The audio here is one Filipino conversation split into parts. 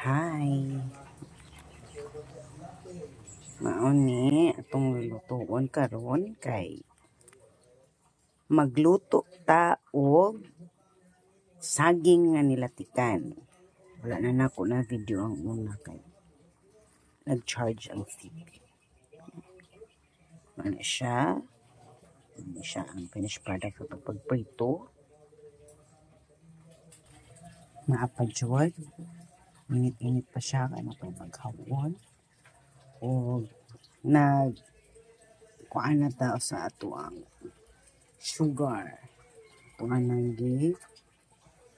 Hi. Mauni atong lulutuon karon kay magluto ta og saging nga nilatikan. Wala na nako na video ang una kay nag-charge ang TV. Ano siya? Ano siya ang finished product sa pagprito. Maapadyod. Init-init pa siya kaya pa maghawon. O kuan na tao sa ato ang sugar. Tuan nang gi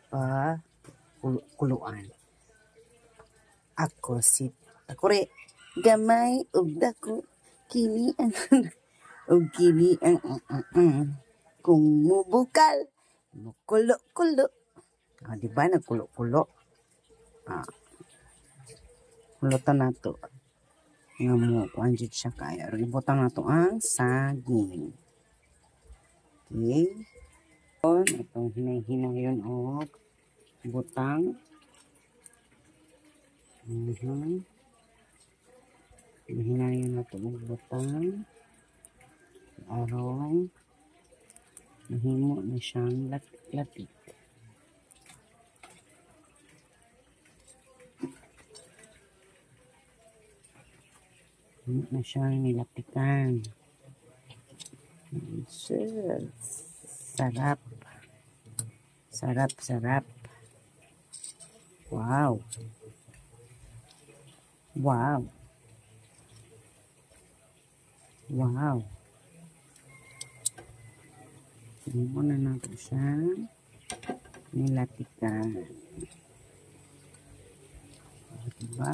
pa kuluan. Ako re gamay og dako kini ang og kini ang kung mubukal mukulo-kulo. Di ba nagkulo-kulo? Lutan nato. Nga mo, kuhan dyan siya kaya. Ibutang nato ang saging. Okay. Itong hinay-hinayon o butang. Hinayon nato ang butang. Arong. Mahimo na siyang latik. Na siyang nilatikan. Sarap. Sarap. Wow. Hindi mo na natin siyang nilatikan. Diba?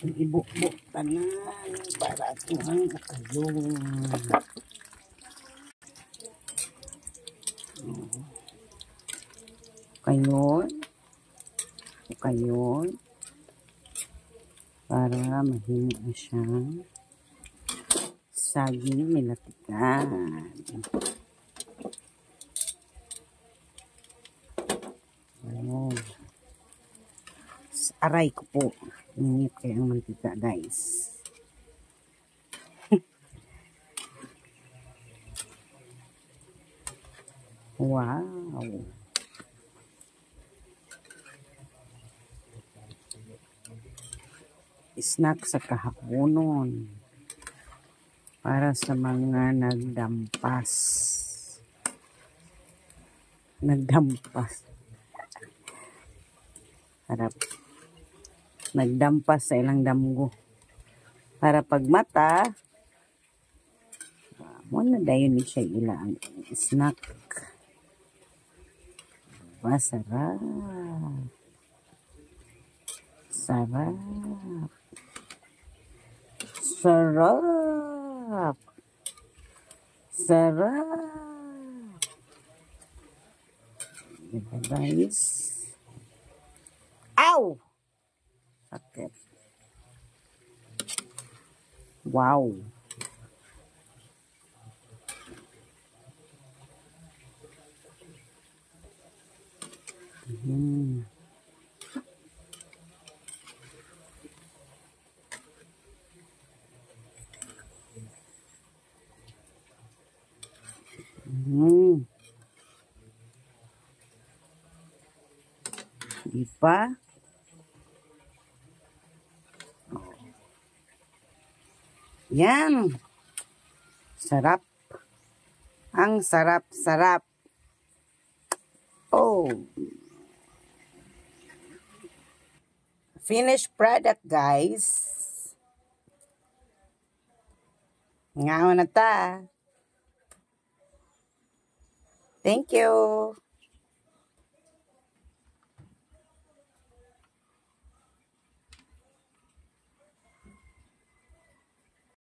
Ibukbuk tanan para tuang kayon para mahimo na siyang saging nilatikan. Aray ko po. Init kayo ang mantika, guys. Wow. Snack sa kahaponon. Para sa mga nagdampas. Harap. Nagdampas sa ilang damgo. Para pag mata, muna dayon ni siya ilang snack. Masarap. Diba guys? Ow! Sakit. Wow. Diba? Yan. Sarap. Ang sarap. Oh. Finished product, guys. Ngaon na ta. Thank you.